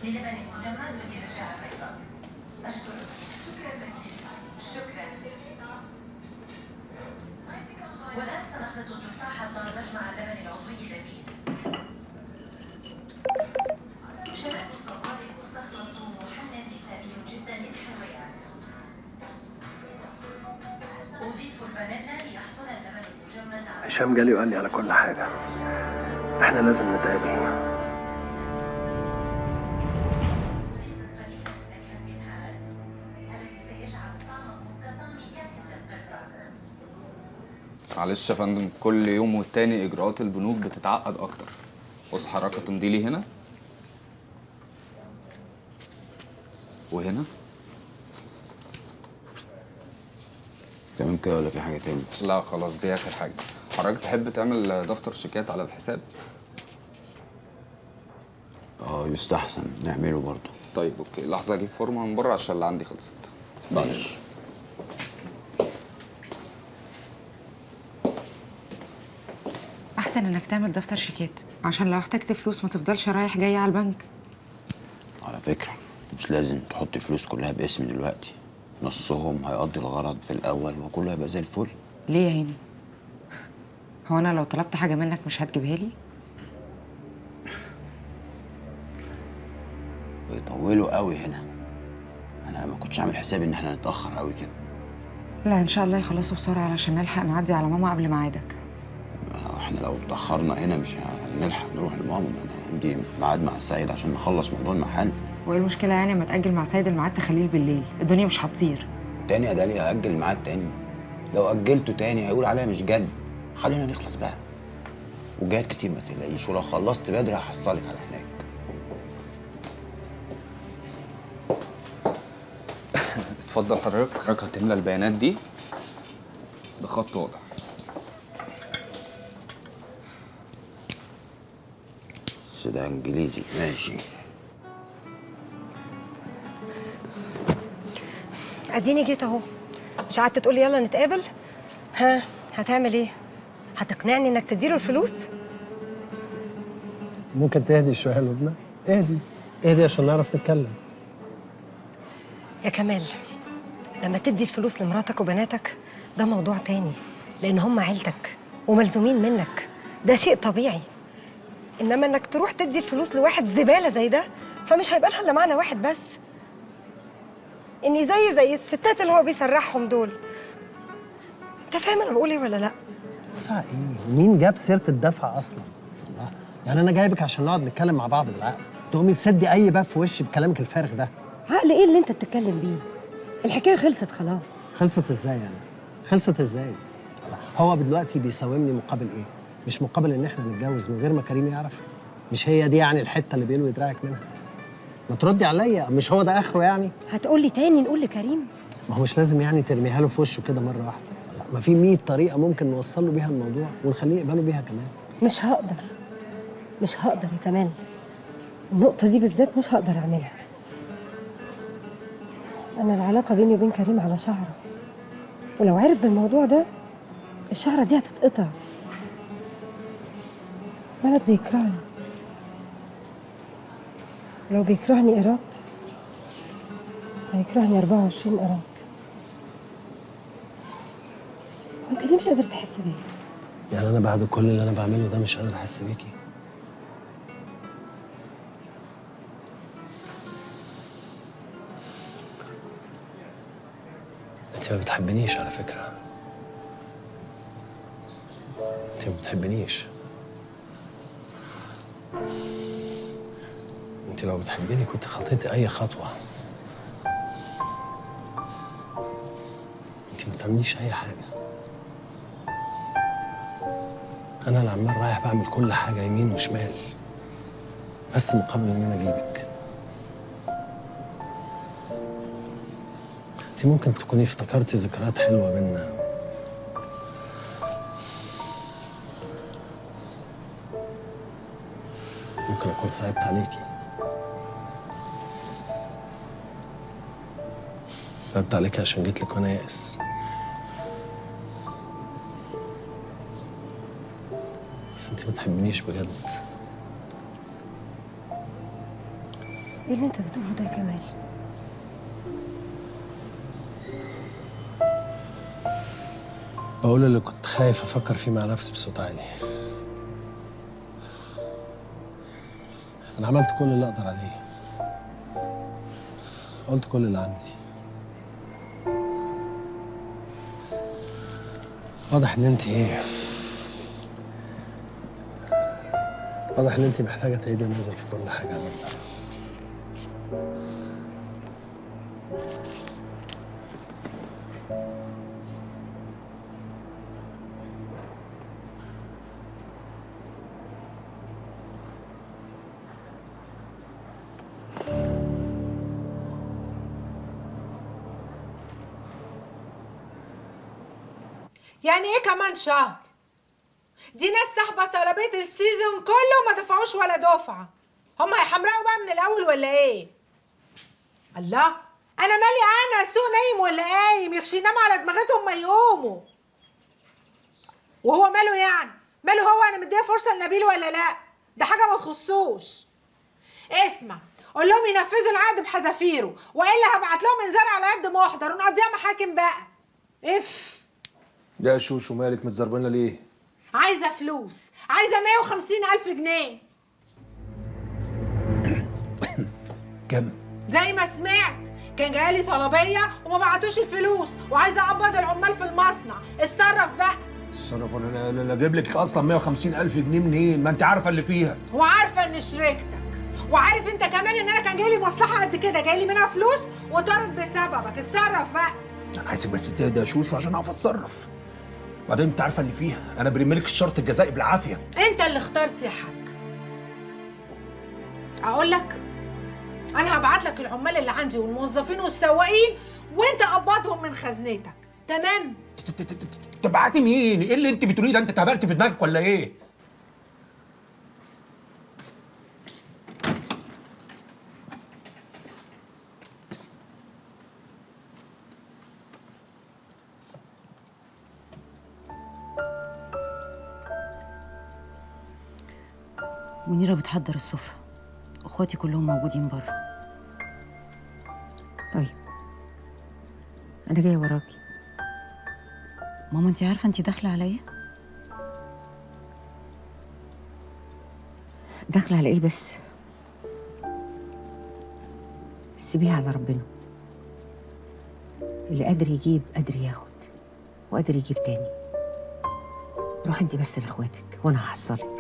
للبن المجمد وللرجاء البيضاء. أشكرك. شكرا لك. شكرا. والآن سنخلط التفاح الطازج مع اللبن العضوي اللذيذ. شرائط الصواريخ مستخلص محنى مثالي جدا للحلويات. أضيف الفانيلا ليحصل اللبن المجمد على هشام جالي وقال لي على كل حاجة. احنا لازم نتقابل. معلش يا فندم، كل يوم والتاني اجراءات البنوك بتتعقد اكتر. بص حضرتك تمضي لي هنا وهنا. تمام كده ولا في حاجه تاني؟ لا خلاص دي اخر حاجه. حضرتك تحب تعمل دفتر شيكات على الحساب؟ يستحسن نعمله برضه. طيب اوكي، لحظه اجيب فورمه من بره عشان اللي عندي خلصت. ماشي. احسن انك تعمل دفتر شيكات عشان لو احتجت فلوس ما تفضلش رايح جاي على البنك. على فكره مش لازم تحط الفلوس كلها باسمي دلوقتي، نصهم هيقضي الغرض في الاول وكله هيبقى زي الفل. ليه يا هاني؟ هو انا لو طلبت حاجه منك مش هتجيبها لي؟ بيطولوا قوي هنا، انا ما كنتش عامل حسابي ان احنا نتاخر قوي كده. لا ان شاء الله يخلصوا بسرعه علشان نلحق نعدي على ماما قبل ميعادك. احنا لو اتاخرنا هنا مش هنلحق نروح لماما، انا عندي ميعاد مع سيد عشان نخلص موضوع المحل. وايه المشكله يعني اما تاجل مع سيد الميعاد تخليه بالليل؟ الدنيا مش هتطير تاني يا داليا. اجل الميعاد تاني، لو اجلته تاني هيقول عليا مش جد. خلينا نخلص بقى، وجات كتير ما تقلقيش، ولو خلصت بدري هحصلك على هناك. اتفضل حضرتك هتملى البيانات دي بخط واضح. بس ده انجليزي. ماشي. اديني جيت اهو. مش قعدت تقولي يلا نتقابل؟ ها هتعمل ايه؟ هتقنعني انك تديله الفلوس؟ ممكن تهدي شوية يا لبنى؟ اهدي عشان نعرف نتكلم. يا كمال، لما تدي الفلوس لمراتك وبناتك ده موضوع تاني، لان هم عيلتك وملزومين منك، ده شيء طبيعي. انما انك تروح تدي الفلوس لواحد زباله زي ده فمش هيبقى لها الا معنى واحد بس، اني زي الستات اللي هو بيسرحهم دول. انت فاهم انا بقول ايه ولا لا؟ دفع ايه؟ مين جاب سيرة الدفع اصلا؟ الله، يعني انا جايبك عشان نقعد نتكلم مع بعض بالعقل، تقومي تسدي اي باب في وشي بكلامك الفارغ ده. عقل ايه اللي انت بتتكلم بيه؟ الحكايه خلصت خلاص. خلصت ازاي يعني؟ خلصت ازاي؟ هو دلوقتي بيساومني مقابل ايه؟ مش مقابل ان احنا نتجوز من غير ما كريم يعرف؟ مش هي دي يعني الحته اللي بيلوي دراعك منها؟ ما تردي عليا، مش هو ده اخره يعني؟ هتقول لي تاني نقول لكريم؟ ما هو مش لازم يعني ترميها له في وشه كده مره واحده، ما في 100 طريقه ممكن نوصل له بيها الموضوع ونخليه يقبله بيها كمان. مش هقدر يا كمال، النقطه دي بالذات مش هقدر اعملها. انا العلاقه بيني وبين كريم على شعره، ولو عرف بالموضوع ده الشعره دي هتتقطع. ولد بيكرهني، لو بيكرهني قيراط هيكرهني 24 قيراط. هو انت ليه مش قادر تحس بيا؟ يعني انا بعد كل اللي انا بعمله ده مش قادر احس بيكي؟ انت ما بتحبنيش على فكره، انت ما بتحبنيش. انت لو بتحبيني كنت خطيتي اي خطوه. انت ما بتعمليش اي حاجه، انا اللي عمال رايح بعمل كل حاجه يمين وشمال بس مقابل ان انا اجيبك. انت ممكن تكوني افتكرتي ذكريات حلوه بينا، ممكن اكون صعبت عليكي، صعبت عليكي عشان جيت لك وانا يائس. بس انت ما تحبنيش بجد، ايه اللي انت بتقوله ده يا كمال؟ بقول اللي كنت خايف افكر فيه مع نفسي بصوت عالي. انا عملت كل اللي اقدر عليه، قلت كل اللي عندي. واضح ان انت واضح ان انت محتاجه تعيدي النظر في كل حاجه يا لمبا. يعني ايه كمان شهر؟ دي ناس سحبة طلبات السيزون كله وما دفعوش ولا دفعة. هم هيحمرقوا بقى من الأول ولا ايه؟ الله، أنا مالي أنا السوق نايم ولا قايم؟ يخشي ينام على دماغتهم ما يقوموا. وهو ماله يعني؟ ماله هو؟ أنا مديه فرصة لنبيل ولا لأ؟ ده حاجة ما تخصوش. اسمع، قول لهم ينفذوا العقد بحذافيره وإلا هبعت لهم إنذار على قد محضر ونقضيها محاكم بقى. اف يا شوشو مالك متزربنه ليه؟ عايزه فلوس، عايزه 150,000 جنيه. كم؟ زي ما سمعت، كان جايلي طلبيه وما بعتوش الفلوس وعايزه اقبض العمال في المصنع. اتصرف بقى. اتصرف؟ انا اجيب لك اصلا 150,000 جنيه منين؟ ما انت عارفه اللي فيها. وعارفه ان شريكتك، وعارف انت كمان ان انا كان جايلي مصلحه قد كده جايلي منها فلوس وطارت بسببك. اتصرف بقى. انا عايزك بس تهدى يا شوشو عشان اعرف اتصرف. وبعدين انت عارفه اللي فيها، انا برميلك الشرط الجزائي بالعافيه. انت اللي اخترت يا حاج. اقول لك، انا هبعت لك العمال اللي عندي والموظفين والسواقين وانت قبضهم من خزنتك، تمام؟ تبعتي مين؟ ايه اللي انت بتقوليه ده؟ انت اتهبلت في دماغك ولا ايه؟ منيرة بتحضر السفرة، اخواتي كلهم موجودين بره. طيب انا جايه وراكي. ماما انت عارفه انت داخله على ايه؟ داخله على ايه بس؟ سيبيها على ربنا. اللي قادر يجيب قادر ياخد وقادر يجيب تاني. روحي انت بس لاخواتك وانا هحصلك.